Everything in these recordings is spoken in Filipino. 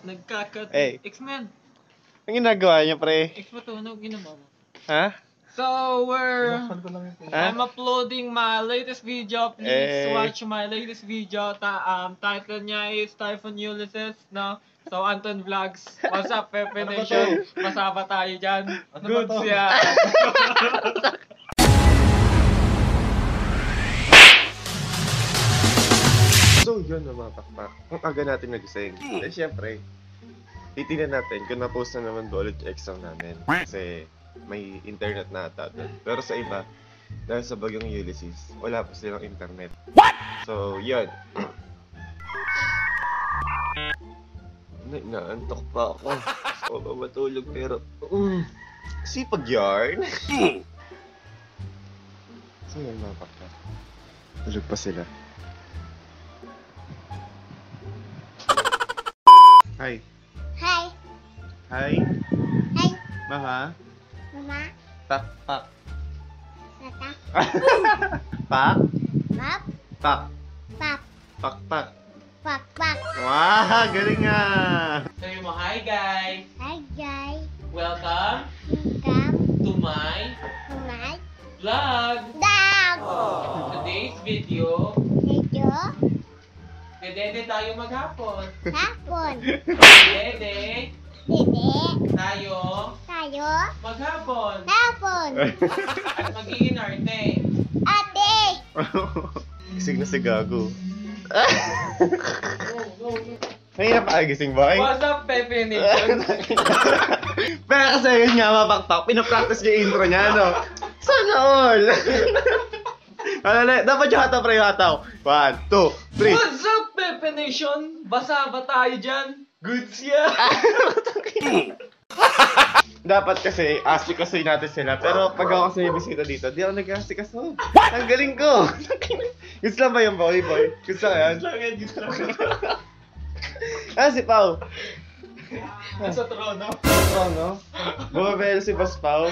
nagkakat. Hey. X-Men. Ang ginagawa niyo, pre? X-Matunog, ginawa mo. Ha? So, I'm uploading my latest video. Please watch my latest video. Title niya is Typhoon Ulysses, no? So, Anton Vlogs. What's up, Pepe Nation? Masama tayo dyan. Goods yan. So, yun na mga pakpak. Kung aga natin nagising. Eh, syempre, titignan natin kung na-post na naman ba ulit yung exam namin. Kasi, may internet na ata doon. Pero sa iba, dahil sa bagyong Ulysses, wala pa silang internet. What? So, yun. Naantok pa ako. Gusto ko ba matulog pero... sipag yarn. So, yun mga pakpak. Tulog pa sila. Hi. Hi. Hi. Hi. Mama. Mama. Pak, pak. Tata. Pak. Pap. Pak. Pap. Pak, pak. Pak. Pak. Wah, galing nga. Sabi mo, hi guys. Hi guys. Welcome Welcome to my to my vlog. dog. Today's video, Video. dede tayo maghapon. Hapon. Dede Dede. tayo Tayo. maghapon. Hapon. At magiging arte. Ate. Gising na si Gago. Mahirap pa gising, boy. What's up, Pepe Nation? Pero kasi yun nga, mapakpak. Pinapractice yung intro niya, no? Sana all. Dapat yung hataw, pre, yung hataw. 1, 2, 3. What's up, Pepe Nation? Basa ba tayo dyan? Goods yan. Dapat kasi, asikasoy natin sila. Pero pag ako kasi may bisita dito, di ako nag-asikaso. Ang galing ko. Gusto lang ba yung boy? Gusto ka yan? Gusto lang. Ah, si Pao. Sa trono. Oo, no? Bumabelo si Boss Pao.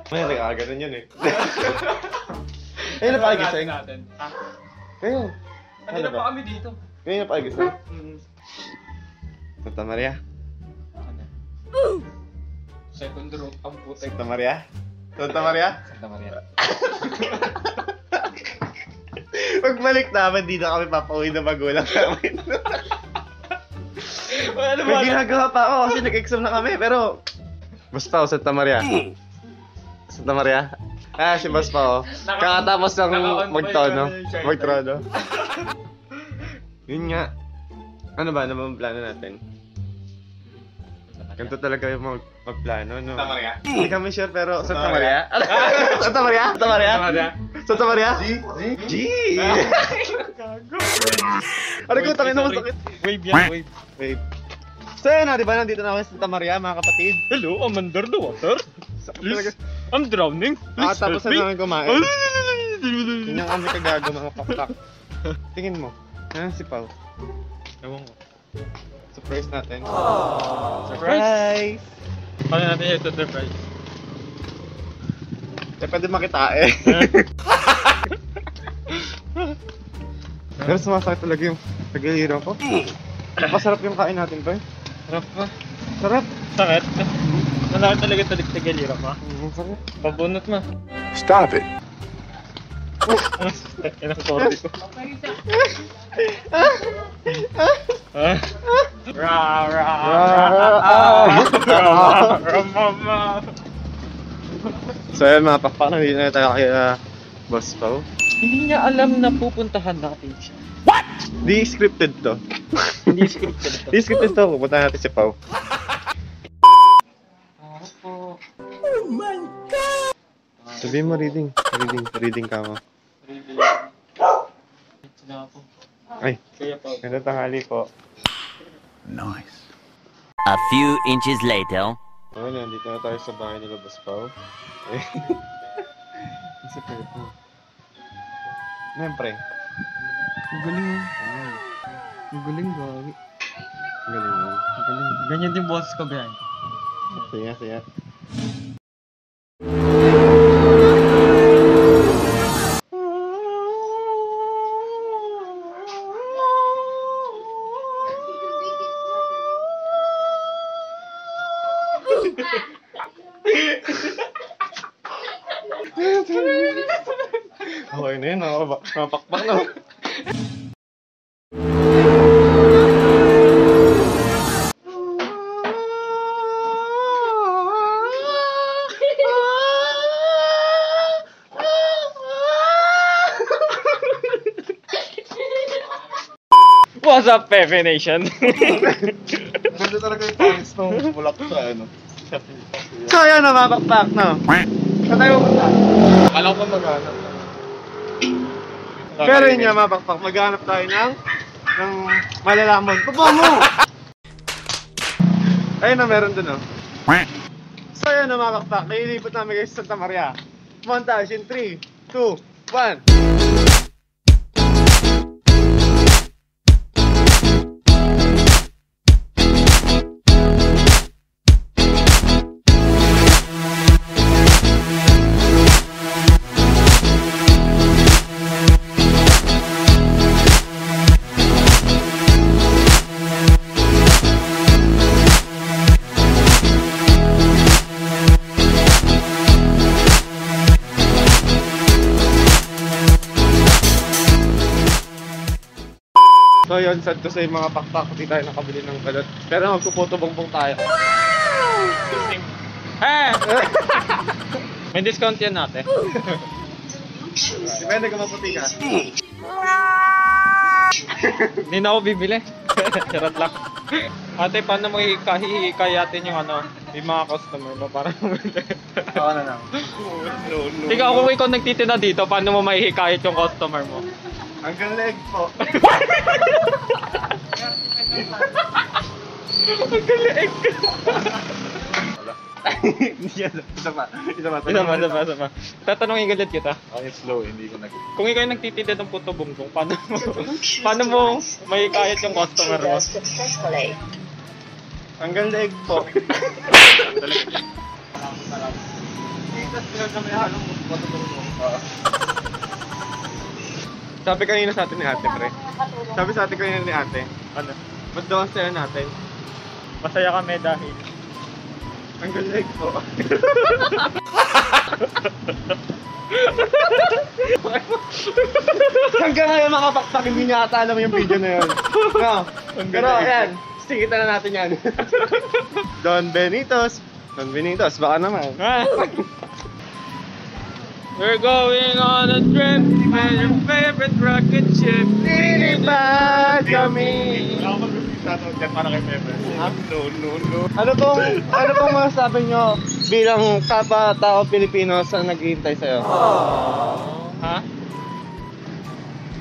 May nag-aaganan yun eh. Ngayon na pa gising. Ngayon. Hindi na pa kami dito. Ngayon na pa gising. Santa Maria. Second row, ang putek. Santa Maria. Santa Maria. Santa Maria. Pagbalik namin, di na kami papauwi na magulang namin. Ano ba? May ginagawa pa ako kasi nag-exam na kami, pero... Boss Pao, Santa Maria. Santa Maria? Ah, si Boss Pao. Kakatapos ng magtrono. Yun nga. Ano ba? Ano ba ang plano natin? Ganito talaga yung magplano, no? Santa Maria? Hindi kami sure, pero Santa Maria? Santa Maria? Santa Maria? Santa Maria? G! Ano ko, tangin na masakit. Wave yan, wave. Wait. So yun na, di ba? Nandito na ako sa Santa Maria, mga kapatid. Hello, I'm under the water. Please, I'm drowning. Please Tapos help me. na namin kumain. Yun yung kami kagago, mga pakpak. Tingin mo. Ha, si Pao. Ewan ko. Surprise natin. Surprise! Paano natin ito surprise? Eh, pwede makita eh. Pero sumasakit talaga yung tagiliran ko. Masarap yung kain natin, boy. Sarap pa. Sarap. Sakit? Malaki talaga talig-tagalira pa. Sarap. Pabunot mo. Stop it. Ilang sorry ko. So yun mga pakpak, nandito na tayo kay Boss Pao. Hindi niya alam na pupuntahan natin siya. Di scripted to. Hindi scripted ito. Di scripted to, pupunta natin si Pao. Oh my God. Sabihin mo reading. Reading ka mo. Sila po. Ay, Kaya pa. ganda tanghali po. Nice. A few inches later. Oh, nandito na tayo sa bahay nila Boss Pao. Eh. Sa Pepo. Siyempre. Ang galing mo. Ang galing, gawin. Galing mo. Ang galing. Ganyan din boss ko, ganyan. Saya. Okay na yun, mapakpak na. What's up, Pepe Nation? Ganda talaga yung pangis nung bulak sa ano. So yun, mapakpak na. Saan tayo pupunta? Alam ko maghanap. Pero yun nga, mapakpak. Maghanap tayo ng malalaman. Baba mo! Ayun na, meron dun, oh. So yun, mapakpak. Nailipot namin kayo sa Santa Maria. Montage in 3, 2, 1. So yun, sad ko sa yung mga pakpak, hindi tayo nakabili ng balot. Pero magpuputo bongbong tayo. Eh! May discount yan natin. Depende kung maputi ka. Hindi na ako bibili. Charot lang. Ate, paano mo hihikayatin yung yung mga customer mo para Oo na lang. No. Ikaw, kung ikaw nagtitinda dito, paano mo mahihikayat yung customer mo? Hanggang leg po. Hanggang leeg. Isa pa. Isa pa. Tatanungin galit kita. Okay, slow, hindi ko Kung ikaw yung nagtitinda ng puto bongbong, paano mo mahihikayat yung customer mo? Hanggang leg po. Sabi kanina sa atin ni ate, pre. Sabi sa atin kanina ni ate, Ano? ba't daw ang saya natin? Masaya kami dahil Hanggang leg po. Hanggang ngayon makapakpak, hindi niya ata alam yung video na yun. No. Pero ayan, sigitan na natin yan. Don Benitos, baka naman. We're going on a trip with your favorite rocket ship. Lilipad kami. Ako mag-shoutout dyan para kay Pepe. No. Ano pong masasabi nyo bilang kapwa-tao Pilipino sa naghihintay sa'yo? Ha?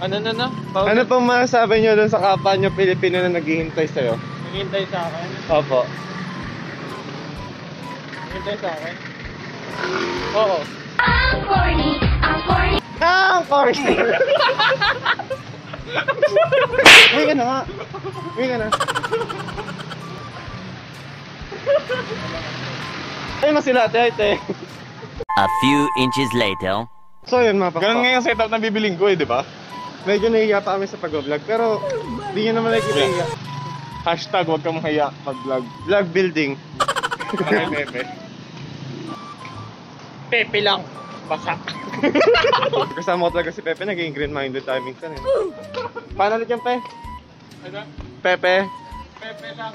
Ano? Ano pong masasabi nyo dun sa kapwa nyo Pilipino na naghihintay sa'yo? Naghihintay sa akin? Opo. Naghihintay sa akin? Oo. Ang corny. Ang corny! Uwi ka na nga. Ayun na sila, ate. A few inches later. So yun, mga Ganun pakpak. nga yung setup na bibiling ko di ba? Medyo nahihiya pa kami sa pag-vlog, pero di nyo naman nakikita hiya. Hashtag huwag kang mahiya mag-vlog. Vlog building. Para kay Pepe. Pepe lang. Basa. Kasama ko talaga si Pepe, naging green-minded tayo minsan eh. Paano ulit yan, Pe? Ano? Pepe? Pepe lang.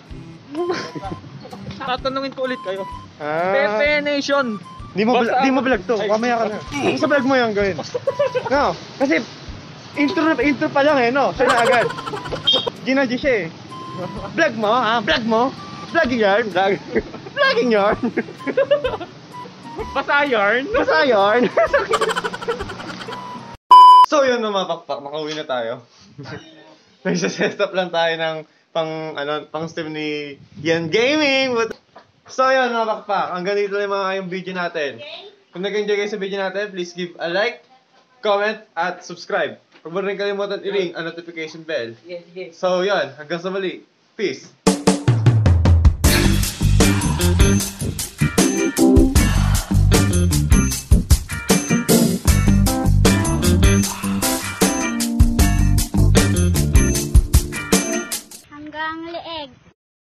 Tatanungin ko ulit kayo. Ah. Pepe Nation. Di mo Basta- vlog to, Ay. mamaya ka na. Kung sa vlog mo yan gawin. No, kasi intro pa lang eh, no? Siya na agad. Ginadji siya eh. Vlog mo, ha? Vlog mo? Vlogging yarn? Vlogging yarn? Basa yarn. Basta yarn? So yun mga pakpak, makauwi na tayo. Nagsa-set up lang tayo ng pang stream ni Yan Gaming. So yun mga pakpak, hanggang dito lang mga yung video natin. Kung nag-enjoy kayo sa video natin, please give a like, comment, at subscribe. Huwag mo rin kalimutan i-ring ang notification bell. Yes. So yun, hanggang sa muli. Peace!